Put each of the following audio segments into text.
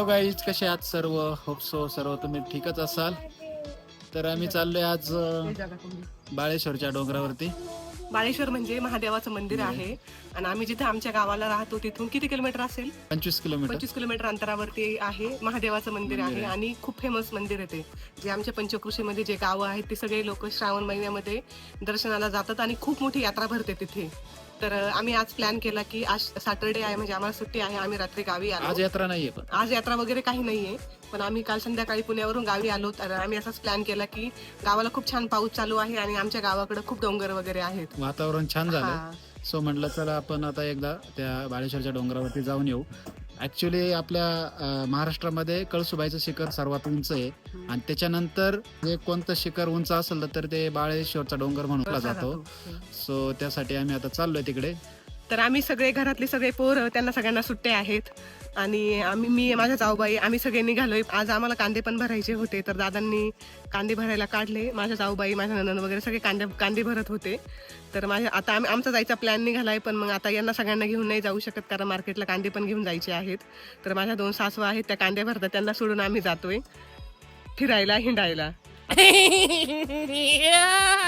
Hello guys, कसे आहात सर्व? होप सो सर्व तुम्ही ठीकच असाल. तर आम्ही चाललोय आज बाळेश्वरच्या डोंगरावरती. बाळेश्वर म्हणजे महादेवाचं मंदिर आहे आणि आम्ही जिथे आमच्या गावाला राहतो तिथून किती किलोमीटर असेल? 25 किलोमीटर. 25 किलोमीटर अंतरावरती आहे महादेवाचं मंदिर आहे आणि खूप फेमस मंदिर आहे ते. जे आमच्या पंचक्रोशीमध्ये जे गावं आहेत ते सगळे लोक श्रावण महिन्यामध्ये दर्शनाला जातात आणि खूप मोठी यात्रा भरते तिथे. तर आम्ही आज प्लॅन केला की आज सॅटर्डे आहे म्हणजे आम्हाला सुट्टी आहे, आम्ही रात्री गावी आलो. आज यात्रा नाहीये पण आज यात्रा वगैरे काही नाहीये, पण आम्ही काल संध्याकाळी पुण्यावरून गावी आलो. तर आम्ही असाच प्लॅन केला की गावाला खूप छान पाऊस चालू आहे आणि आमच्या गावाकडे खूप डोंगर वगैरे आहेत, वातावरण छान झालं. हा. सो म्हटलं चला आपण आता एकदा त्या बाळेश्वरच्या डोंगरावरती जाऊन येऊ. ऍक्च्युली आपल्या महाराष्ट्रामध्ये कळसुबाईचं शिखर सर्वात उंच आहे आणि त्याच्यानंतर जे कोणतं शिखर उंच असेल तर ते बाळेश्वरचा डोंगर म्हणून जातो. सो त्यासाठी आम्ही आता चाललोय तिकडे. तर आम्ही सगळे घरातले सगळे पोरं, त्यांना सगळ्यांना सुट्ट्या आहेत आणि मी माझ्या जाऊबाई आम्ही सगळे निघालोय. आज आम्हाला कांदे पण भरायचे होते, तर दादांनी कांदे भरायला काढले. माझ्या जाऊबाई, माझ्या नणंद वगैरे सगळे कांदे भरत होते. तर आता आमचा जायचा प्लॅन निघालाय, पण मग आता यांना सगळ्यांना घेऊन नाही जाऊ शकत कारण मार्केटला कांदे पण घेऊन जायचे आहेत. तर माझ्या 2 सासू आहेत, त्या कांदे भरतात, त्यांना सोडून आम्ही जातोय फिरायला, हिंडायला.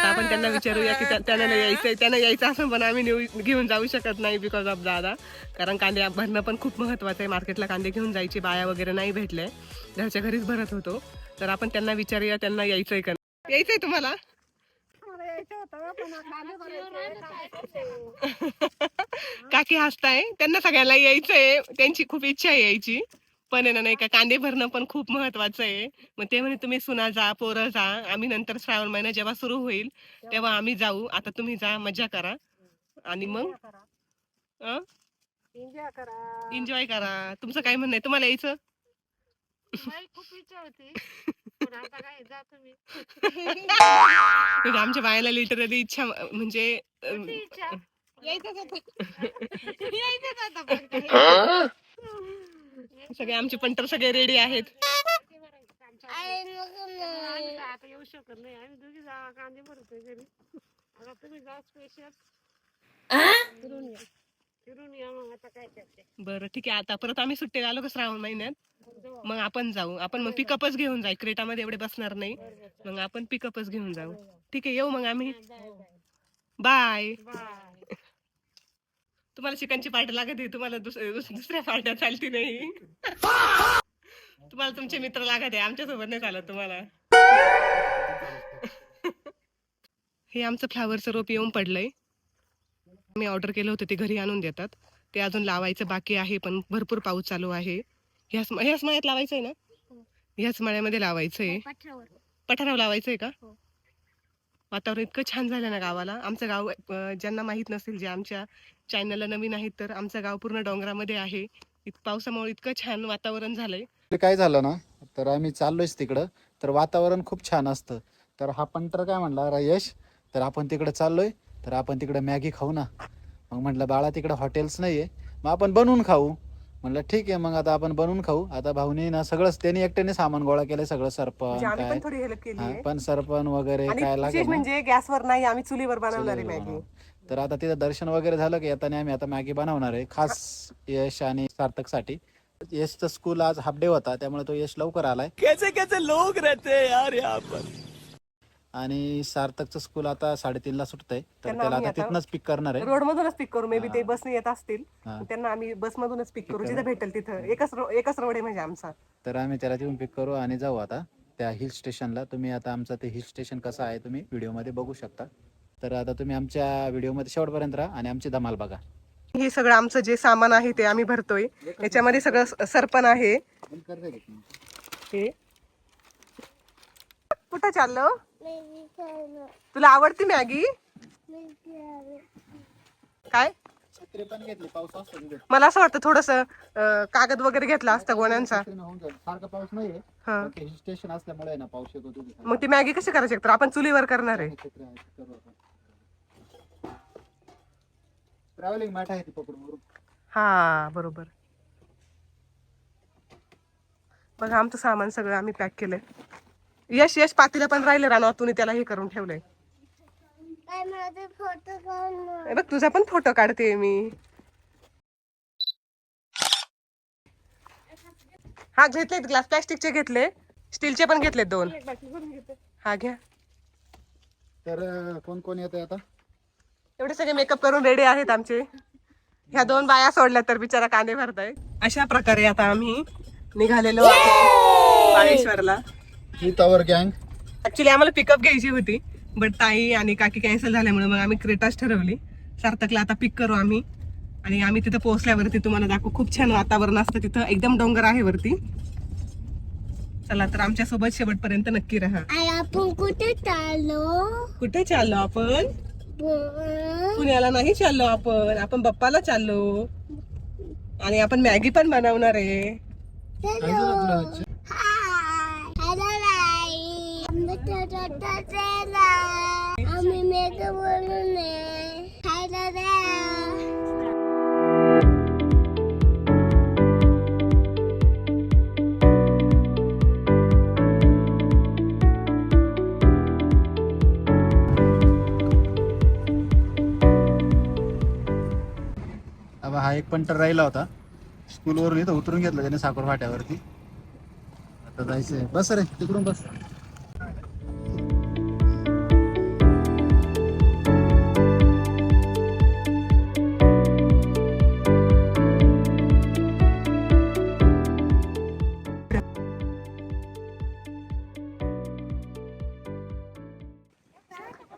आपण त्यांना विचारूया की त्यांना यायचं असं, पण आम्ही घेऊन जाऊ शकत नाही बिकॉज ऑफ दादा. कारण कांदे भरणं पण खूप महत्वाचं आहे. मार्केटला कांदे घेऊन जायची बाया वगैरे नाही भेटले, घरच्या घरीच भरत होतो. तर आपण त्यांना विचारूया त्यांना यायचंय का. यायचंय तुम्हाला? काकी हसताय, त्यांना सगळ्यांना यायचंय, त्यांची खूप इच्छा आहे यायची, पण आहे ना नाही का कांदे भरणं पण खूप महत्वाचं आहे. मग ते म्हणे तुम्ही सुना जा, पोरं जा, आम्ही नंतर श्रावण महिना जेव्हा सुरू होईल तेव्हा आम्ही जाऊ. आता तुम्ही जा, मजा करा आणि मग एन्जॉय करा. तुमचं काय म्हणणं आहे, तुम्हाला यायचं? खूप इच्छा होती आमच्या बायाला लिटरली इच्छा म्हणजे सगळे आमचे पंटर सगळे रेडी आहेत. येऊ शकत नाही, आम्ही दोघी कांदे भरतोय घरी. आता तुम्ही जा स्पेशल फिरून या. मग आता काय करते. बरं ठीक आहे, आता परत आम्ही सुट्टीला आलो का श्रावण महिन्यात, मग आपण जाऊ. आपण मग पिकअपच घेऊन जाऊ, क्रेटामध्ये एवढे बसणार नाही, मग आपण पिकअपच घेऊन जाऊ. ठीक आहे, येऊ मग आम्ही. बाय. तुम्हाला चिकनची पार्टी लागत आहे, तुम्हाला दुसऱ्या पार्ट्या चालती नाही. तुम्हाला तुमचे मित्र लागत आहे, आमच्यासोबत नाही चालत तुम्हाला. हे आमचं फ्लावरचं रोप येऊन पडलंय. मी ऑर्डर केलं होतं, ते घरी आणून देतात. ते अजून लावायचं बाकी आहे, पण भरपूर पाऊस चालू आहे. ह्याच मळ्यात लावायचंय ना? ह्याच मळ्यामध्ये लावायचंय, पठारावर लावायचंय का? वातावरण इतकं छान झालं ना गावाला. आमचं गाव ज्यांना माहित नसेल, जे आमच्या चॅनलला नवीन आहेत, तर आमचं गाव पूर्ण डोंगरामध्ये आहे. पावसामुळे इतकं छान वातावरण झालंय. काय झालं ना, तर आम्ही चाललोयच तिकडं, तर वातावरण खूप छान असतं. तर हा पंटर काय म्हणला, यश तर आपण तिकडे चाललोय, तर आपण तिकडे मॅगी खाऊ ना. मग म्हटलं बाळा तिकडे हॉटेल्स नाहीये, मग आपण बनवून खाऊ. म्हणलं ठीक आहे, मग आता आपण बनवून खाऊ. आता भाऊनी ना सगळंच त्यांनी एकट्याने सामान गोळा केलंय, सगळं सरपण पण थोडी हेल्प केली, पण सरपण वगैरे काय लागेल म्हणजे गॅसवर नाही, आम्ही चुलीवर बनवणार आहे मॅगी. तर आता तिथं दर्शन वगैरे झालं की येताना आम्ही आता मॅगी बनवणार आहे, खास यश आणि सार्थक साठी. यशचा स्कूल आज हाफ डे होता, त्यामुळे तो यश लवकर आलाय. कैसे कैसे लोग रहते हैं यार यहाँ पर. आणि सार्थकचं स्कूल आता 3:30ला सुटतंय, तर त्याला आता तिथनच पिक करणार आहे. रोड मधूनच पिक करू, मे बी ते बसने येत असतील, त्यांना आम्ही बस मधूनच पिक करू, जिथे भेटेल तिथं. एकच रोड आहे म्हणजे आमचा. तर आम्ही त्याला तिथून पिक करू आणि जाऊ आता त्या हिल स्टेशनला. तुम्ही आता आमचं ते हिल स्टेशन कसं आहे तुम्ही व्हिडिओमध्ये बघू शकता. तर आता तुम्ही आमच्या व्हिडिओमध्ये शेवटपर्यंत राहा आणि आमची धमाल बघा. हे सगळं आमचं जे सामान आहे ते आम्ही भरतोय. याच्यामध्ये सगळं सरपण आहे. हे कुठं चाललो? तुला आवडती मॅगी? काय? मला असं वाटतं थोडस कागद वगैरे घेतला असता गोण्यांचा. सारखा पाऊस नाहीये, हिल स्टेशन असल्यामुळे ना पाऊस येतो. मग ती मॅगी कशी करायची? तर आपण चुलीवर करणार आहे. ट्रॅव्हलिंग मॅट आहे ती पकडून. हा बरोबर. बघा आमचं सामान सगळं आम्ही पॅक केलंय. यश पातीला पण राहिलं रानातून, त्याला हे करून ठेवलंय. बघ तुझा पण फोटो काढते मी. हा घेतलेत ग्लास, प्लॅस्टिकचे घेतले, स्टीलचे पण घेतलेत 2. हा घ्या. तर कोण कोण येते आता? एवढे सगळे मेकअप करून रेडी आहेत आमचे. ह्या 2 बाया सोडल्या तर बिचारा कांदे भरताय. अशा प्रकारे आता आम्ही निघालेलो आहोत बाळेश्वरला. विथ आवर गँग. ऍक्च्युली आम्हाला पिकअप घ्यायची होती, बट ताई आणि काकी कॅन्सल झाल्यामुळे मग आम्ही क्रेटाच ठरवली. सार्थकला आता पिक करू आम्ही, आणि आम्ही तिथं पोहोचल्यावरती तुम्हाला दाखवू. खूप छान वातावरण असतं तिथं, एकदम डोंगर आहे वरती. चला तर आमच्या सोबत शेवटपर्यंत नक्की राहा. आपण कुठे चाललो? कुठे चाललो आपण? पुण्याला नाही चाललो आपण, आपण बाप्पाला चाललो. आणि आपण मॅगी पण बनवणार आहे. आम्ही मेघ बोलून खायला द्या. अब हा एक पंटर राहिला होता, स्कूलवरून इथं उतरून घेतलं त्याने साखर फाट्यावरती. आता जायचंय. बस रे तिकडून बस.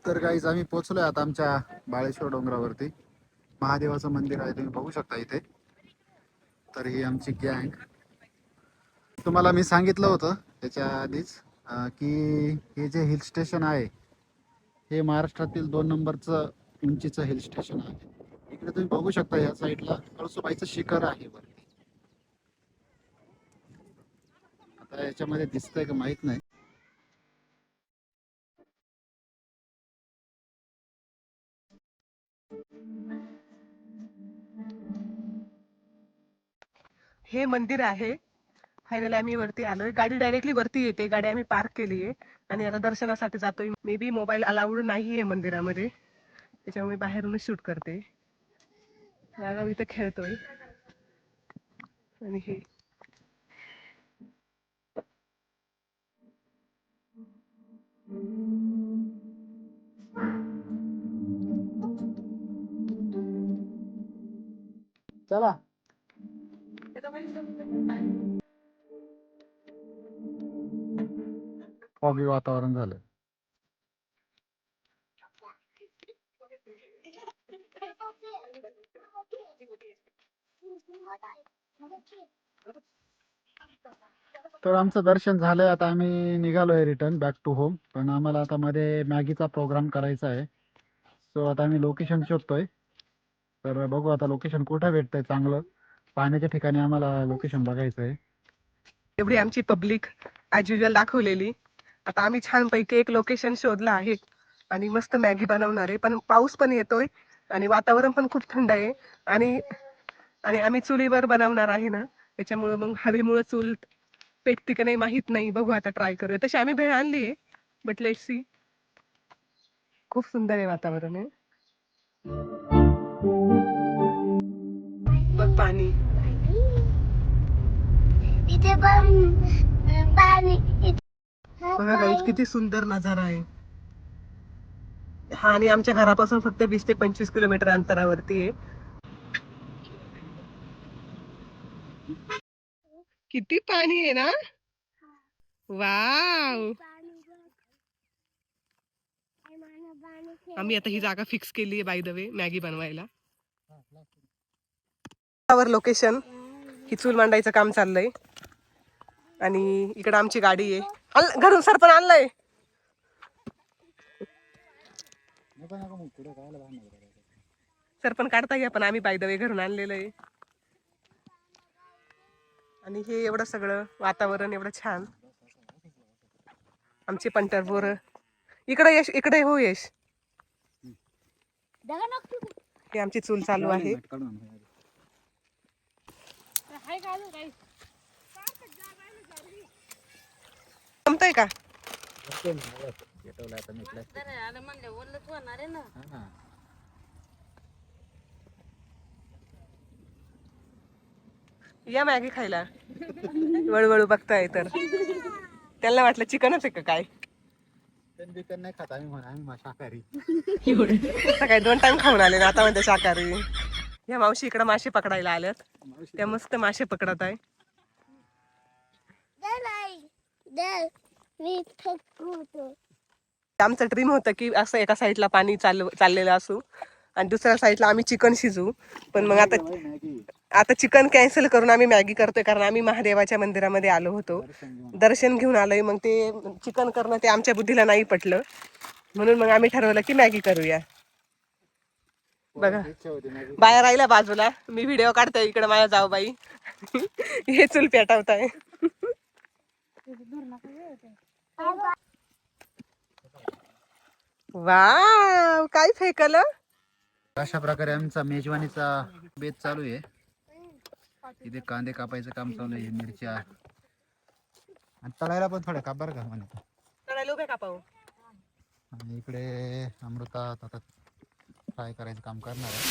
तर गाईज आम्ही पोहोचलोय आता आमच्या बाळेश्वर डोंगरावरती. महादेवाचं मंदिर आहे, तुम्ही बघू शकता इथे. तर ही आमची गँग. तुम्हाला मी सांगितलं होतं त्याच्या आधीच की हे जे हिल स्टेशन आहे हे महाराष्ट्रातील 2 नंबरचं उंचीचं हिल स्टेशन आहे. इकडे तुम्ही बघू शकता या साईडला कळसुबाईचं शिखर आहे वरती. आता याच्यामध्ये दिसतंय का माहित नाही. हे मंदिर आहे. फायनली आम्ही वरती आलोय. गाडी डायरेक्टली वरती येते, गाडी आम्ही पार्क केली आहे आणि आता दर्शनासाठी जातोय. मे बी मोबाईल अलाउड नाहीये मंदिरामध्ये, त्याच्यामुळे बाहेरूनच शूट करते. राघव इथे खेळतोय आणि हे चला फॉगी वातावरण झालं. तर आमचं दर्शन झालंय. आता आम्ही निघालोय रिटर्न बॅक टू होम. पण आम्हाला आता मध्ये मॅगीचा प्रोग्राम करायचा आहे. सो आता आम्ही लोकेशन शोधतोय. तर बघू आता लोकेशन कुठं भेटतंय चांगलं. पाण्याच्या ठिकाणी आम्हाला लोकेशन बघायचं आहे. एवढी आमची पब्लिक ऍज युजल दाखवलेली. आता आम्ही छानपैकी एक लोकेशन शोधलं आहे आणि मस्त मॅगी बनवणार आहे. पण पाऊस पण येतोय आणि वातावरण पण खूप थंड आहे. आणि आणि आम्ही चुलीवर बनवणार आहे ना, त्याच्यामुळे मग हवेमुळे चूल पेटती का नाही माहित नाही. बघू आता, ट्राय करूया. तशी आम्ही भेळ आणली आहे, बट लेट्स सी. खूप सुंदर आहे वातावरण आहे. बघ पाणी. इथे पण पाणी. बघा गाईस, किती सुंदर नजारा आहे हा. आणि आमच्या घरापासून फक्त 20 ते 25 किलोमीटर अंतरावरती आहे. किती पाणी आहे ना. वाव. आम्ही आता ही जागा फिक्स केली आहे बाय द वे मॅगी बनवायला. लोकेशन ही चूल मांडायचं काम चाललंय आणि इकडे आमची गाडी आहे. घरून सरपण आणलंय. सरपण काढता घ्या, पण आम्ही बाय द वे घरून आणलेलं आहे. आणि हे एवढं सगळं वातावरण एवढं छान. आमचे पंढरपूर इकडे यश, इकडे हो यश. हे आमची चूल चालू आहे. जमतंय का? या मॅगी खायला. वळवळू बघताय तर त्यांना वाटलं चिकनच आहे का काय. चिकन नाही खात आम्ही शाकाहारी. सकाळी 2 टाइम खाऊन आले ना, आता म्हणते शाकाहारी. या मावशी इकडे मासे पकडायला आल्यात. त्या मस्त मासे पकडत आहे. मी फेकतो. आमचं ड्रीम होतं की असं एका साईडला पाणी चाललेलं असू आणि दुसऱ्या साईडला आम्ही चिकन शिजू. पण मग आता चिकन कॅन्सल करून आम्ही मॅगी करतोय, कारण आम्ही महादेवाच्या मंदिरामध्ये आलो होतो, दर्शन घेऊन आलोय. मग ते चिकन करणं ते आमच्या बुद्धीला नाही पटलं, म्हणून मग आम्ही ठरवलं की मॅगी करूया. बघा बाया राहिला बाजूला, मी व्हिडिओ काढतोय इकडे माझ्या जाऊबाई हे चूल पेटवताय. वाव काय फेकलं. अशा प्रकारे आमचा मेजवानीचा बेत चालू आहे. इथे कांदे कापायचं काम चालू आहे, मिरच्या आणि तळायला पण थोड्या काप बरं का म्हणे. तळायला उभे कापाऊ. आणि इकडे अमृता आता फ्राय करायचं काम करणार आहे.